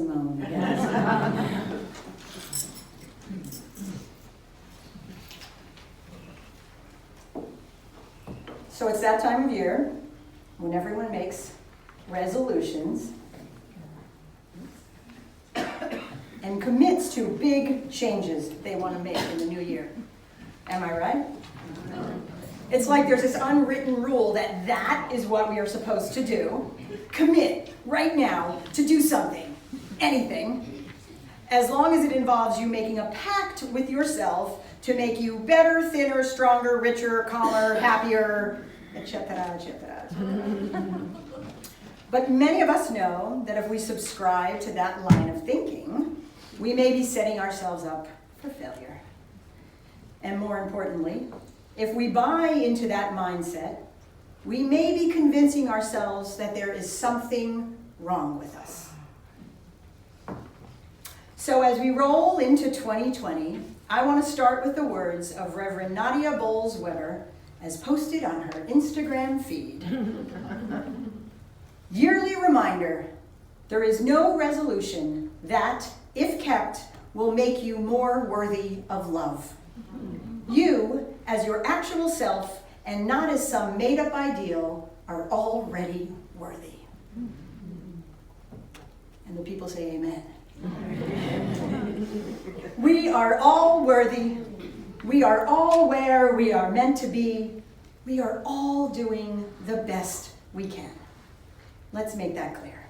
Simone, yes. So it's that time of year when everyone makes resolutions and commits to big changes they want to make in the new year. Am I right? It's like there's this unwritten rule that that is what we are supposed to do. Commit right now to do something, anything, as long as it involves you making a pact with yourself to make you better, thinner, stronger, richer, calmer, happier, etc., etc. But many of us know that if we subscribe to that line of thinking, we may be setting ourselves up for failure. And more importantly, if we buy into that mindset, we may be convincing ourselves that there is something wrong with us. So as we roll into 2020, I want to start with the words of Reverend Nadia Bowles-Weber as posted on her Instagram feed. Yearly reminder, there is no resolution that, if kept, will make you more worthy of love. You, as your actual self, and not as some made-up ideal, are already worthy. And the people say amen. We are all worthy. We are all where we are meant to be. We are all doing the best we can. Let's make that clear.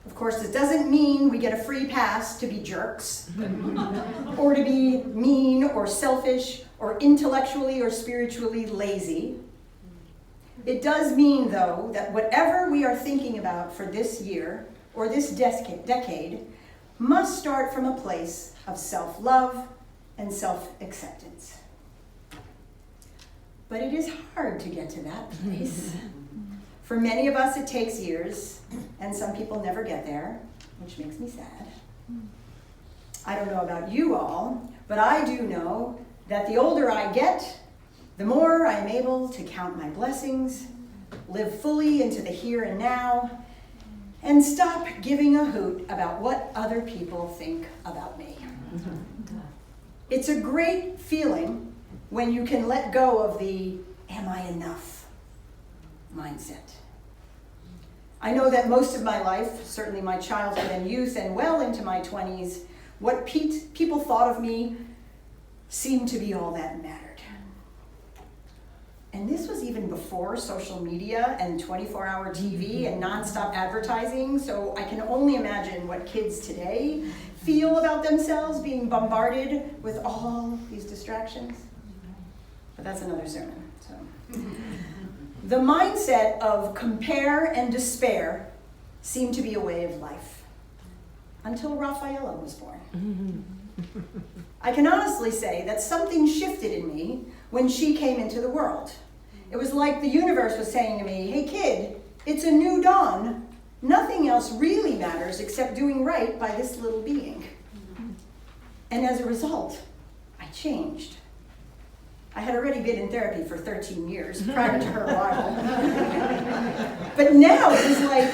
Of course, this doesn't mean we get a free pass to be jerks, or to be mean or selfish or intellectually or spiritually lazy. It does mean, though, that whatever we are thinking about for this year or this decade must start from a place of self-love and self-acceptance. But it is hard to get to that place. For many of us, it takes years, and some people never get there, which makes me sad. I don't know about you all, but I do know that the older I get, the more I am able to count my blessings, live fully into the here and now, and stop giving a hoot about what other people think about me. It's a great feeling when you can let go of the "am I enough" mindset. I know that most of my life, certainly my childhood and youth and well into my 20s, what people thought of me seemed to be all that mattered. And this was even before social media and 24-hour TV and nonstop advertising, so I can only imagine what kids today feel about themselves being bombarded with all these distractions. But that's another sermon. So, the mindset of compare and despair seemed to be a way of life, until Rafaela was born. I can honestly say that something shifted in me when she came into the world. It was like the universe was saying to me, "Hey kid, it's a new dawn. Nothing else really matters except doing right by this little being." And as a result, I changed. I had already been in therapy for 13 years prior to her arrival. But now it was like,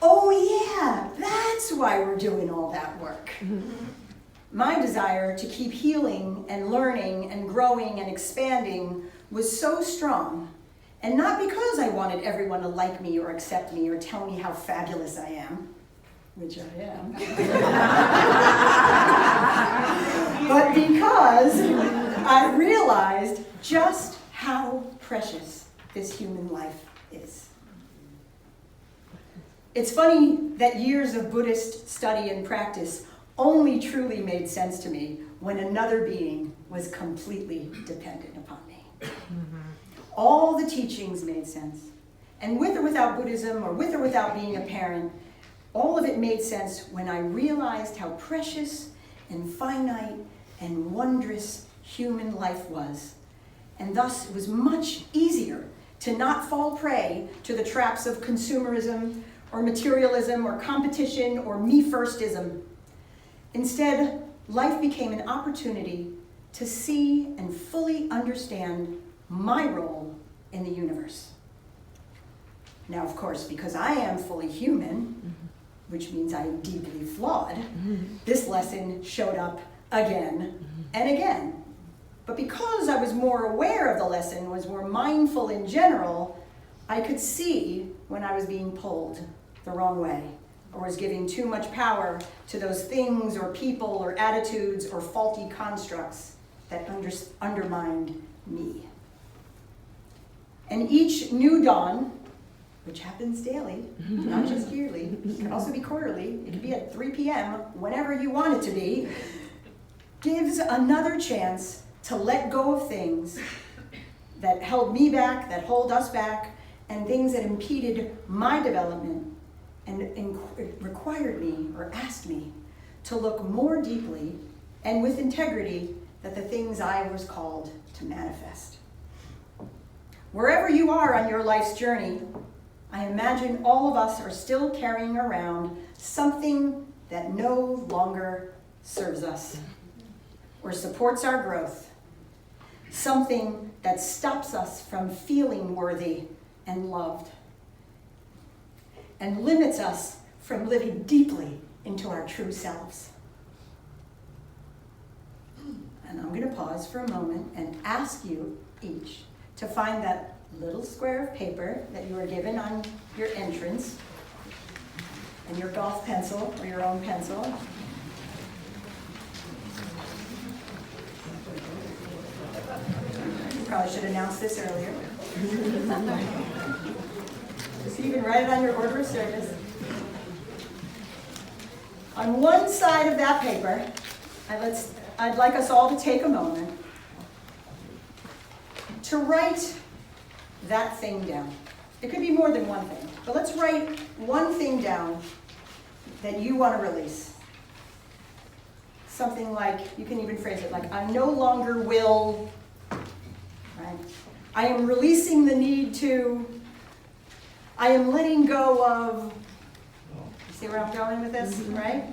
oh yeah, that's why we're doing all that work. My desire to keep healing and learning and growing and expanding was so strong, and not because I wanted everyone to like me or accept me or tell me how fabulous I am, which I am, but because I realized just how precious this human life is. It's funny that years of Buddhist study and practice only truly made sense to me when another being was completely dependent upon me. All the teachings made sense. And with or without Buddhism, or with or without being a parent, all of it made sense when I realized how precious and finite and wondrous human life was. And thus it was much easier to not fall prey to the traps of consumerism or materialism or competition or me-firstism. Instead, life became an opportunity to see and fully understand my role in the universe. Now, of course, because I am fully human, which means I am deeply flawed, this lesson showed up again and again. But because I was more aware of the lesson, was more mindful in general, I could see when I was being pulled the wrong way, or was giving too much power to those things or people or attitudes or faulty constructs that undermined me. And each new dawn, which happens daily, not just yearly, it can also be quarterly, it can be at 3 p.m., whenever you want it to be, gives another chance to let go of things that held me back, that hold us back, and things that impeded my development and required me or asked me to look more deeply and with integrity at the things I was called to manifest. Wherever you are on your life's journey, I imagine all of us are still carrying around something that no longer serves us or supports our growth, something that stops us from feeling worthy and loved, and limits us from living deeply into our true selves. And I'm going to pause for a moment and ask you each to find that little square of paper that you were given on your entrance, and your golf pencil or your own pencil. Probably should announce this earlier. Just even write it on your order of service. On one side of that paper, I'd like us all to take a moment to write that thing down. It could be more than one thing, but let's write one thing down that you want to release. Something like, you can even phrase it like, I no longer will. Right? I am releasing the need to, I am letting go of, you see where I'm going with this, right?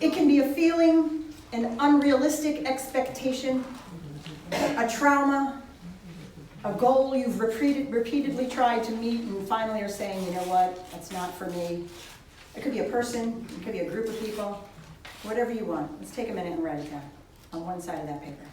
It can be a feeling, an unrealistic expectation, a trauma, a goal you've repeatedly tried to meet and finally are saying, you know what, that's not for me. It could be a person, it could be a group of people, whatever you want. Let's take a minute and write it down on one side of that paper.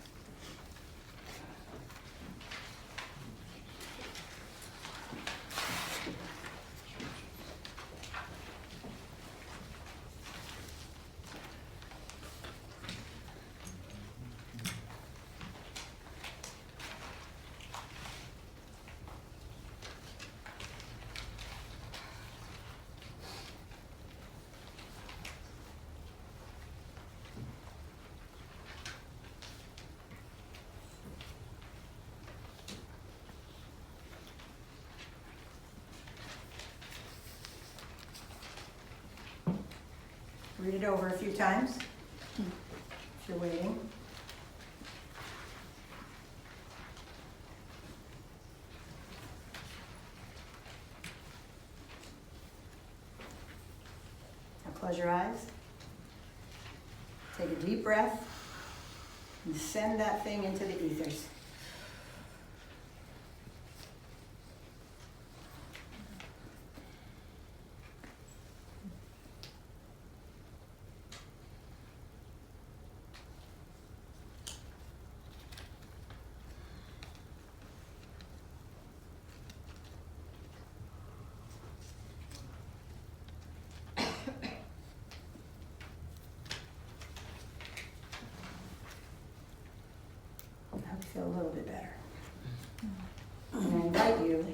Read it over a few times, if you're waiting. Now close your eyes. Take a deep breath and send that thing into the ethers. Feel a little bit better. And I invite you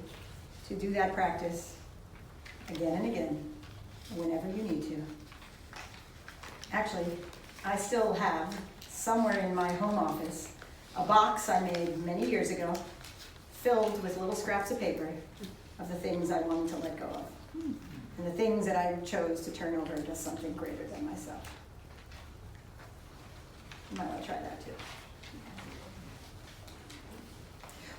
to do that practice again and again, whenever you need to. Actually, I still have, somewhere in my home office, a box I made many years ago, filled with little scraps of paper of the things I wanted to let go of, and the things that I chose to turn over to something greater than myself. You might want to try that too.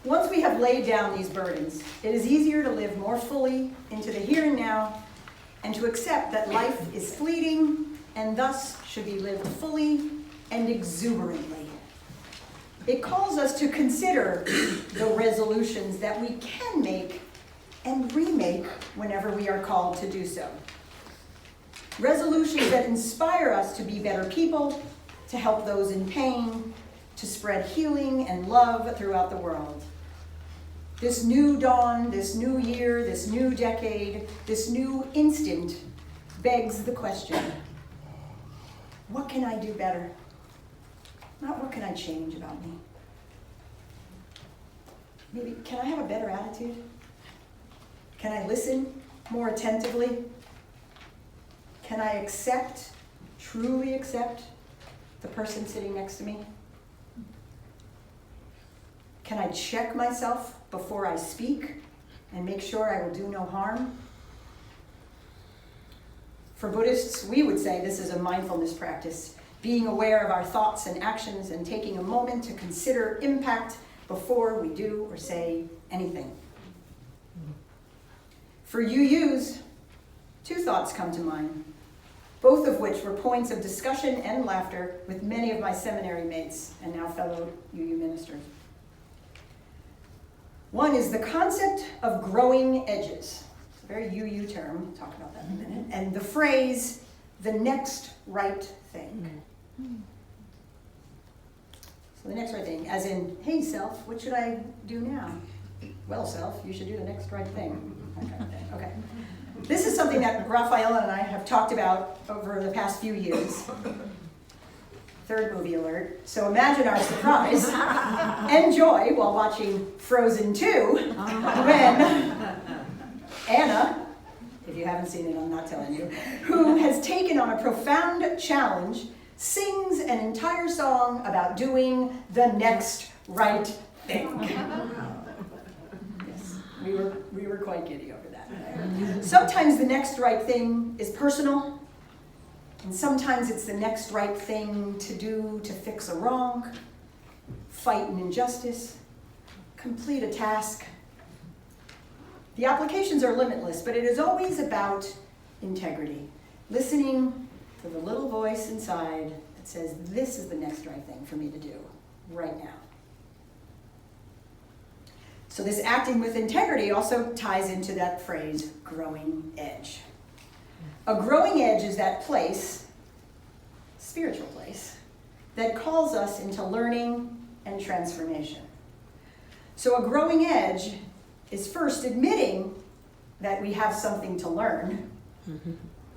Once we have laid down these burdens, it is easier to live more fully into the here and now, and to accept that life is fleeting and thus should be lived fully and exuberantly. It calls us to consider the resolutions that we can make and remake whenever we are called to do so. Resolutions that inspire us to be better people, to help those in pain, to spread healing and love throughout the world. This new dawn, this new year, this new decade, this new instant begs the question, what can I do better? Not what can I change about me? Maybe, can I have a better attitude? Can I listen more attentively? Can I accept, truly accept, the person sitting next to me? Can I check myself before I speak and make sure I will do no harm? For Buddhists, we would say this is a mindfulness practice, being aware of our thoughts and actions and taking a moment to consider impact before we do or say anything. For UUs, two thoughts come to mind, both of which were points of discussion and laughter with many of my seminary mates and now fellow UU ministers. One is the concept of growing edges. It's a very UU term, we'll talk about that in a minute. And the phrase, the next right thing. So the next right thing, as in, hey self, what should I do now? Well self, you should do the next right thing. Okay. This is something that Rafaela and I have talked about over the past few years. Third movie alert. So imagine our surprise and joy while watching Frozen 2 when Anna, if you haven't seen it, I'm not telling you, who has taken on a profound challenge, sings an entire song about doing the next right thing. Yes, we were quite giddy over that. Sometimes the next right thing is personal, and sometimes it's the next right thing to do to fix a wrong, fight an injustice, complete a task. The applications are limitless, but it is always about integrity, listening to the little voice inside that says, this is the next right thing for me to do right now. So this acting with integrity also ties into that phrase, growing edge. A growing edge is that place, spiritual place, that calls us into learning and transformation. So a growing edge is first admitting that we have something to learn,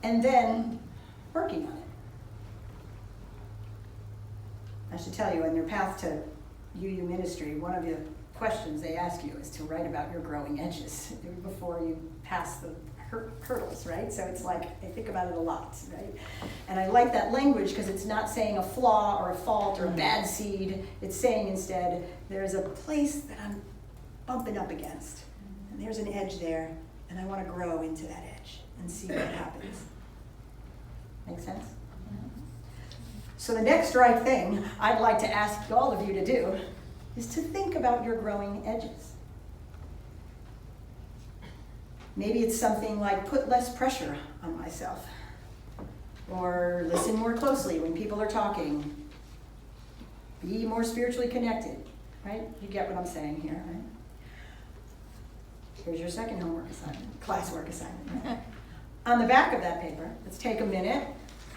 and then working on it. I should tell you, in your path to UU ministry, one of the questions they ask you is to write about your growing edges before you pass the hurdles, right? So it's like, I think about it a lot, right? And I like that language because it's not saying a flaw or a fault or a bad seed. It's saying instead, there's a place that I'm bumping up against. And there's an edge there, and I want to grow into that edge and see what happens. Make sense? So the next right thing I'd like to ask all of you to do is to think about your growing edges. Maybe it's something like put less pressure on myself, or listen more closely when people are talking, be more spiritually connected, right? You get what I'm saying here, right? Here's your second homework assignment, classwork assignment. Right? On the back of that paper, let's take a minute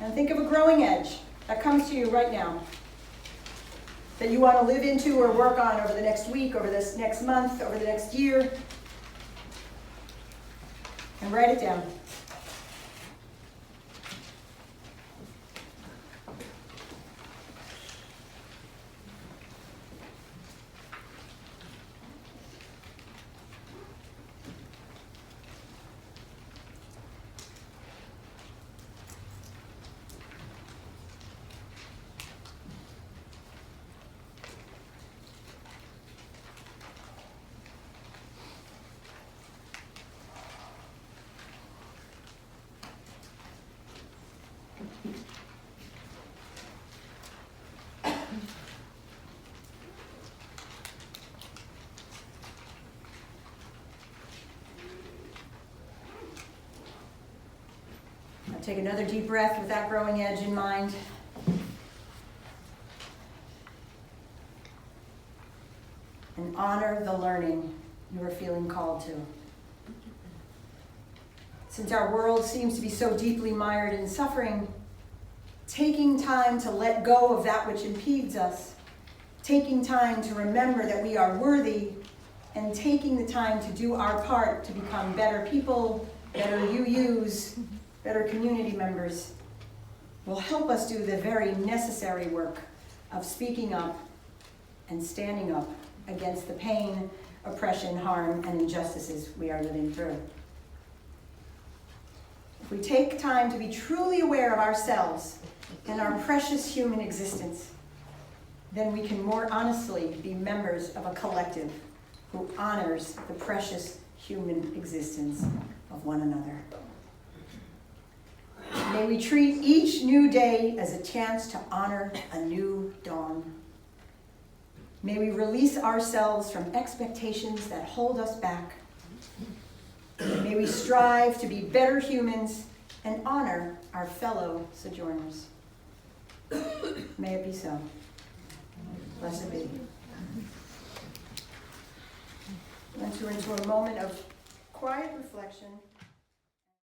and think of a growing edge that comes to you right now that you want to live into or work on over the next week, over this next month, over the next year. And write it down. Take another deep breath with that growing edge in mind. And honor the learning you are feeling called to. Since our world seems to be so deeply mired in suffering, taking time to let go of that which impedes us, taking time to remember that we are worthy, and taking the time to do our part to become better people, better UUs, better community members, will help us do the very necessary work of speaking up and standing up against the pain, oppression, harm, and injustices we are living through. If we take time to be truly aware of ourselves and our precious human existence, then we can more honestly be members of a collective who honors the precious human existence of one another. May we treat each new day as a chance to honor a new dawn. May we release ourselves from expectations that hold us back. May we strive to be better humans and honor our fellow sojourners. May it be so. Blessed be. Enter into a moment of quiet reflection.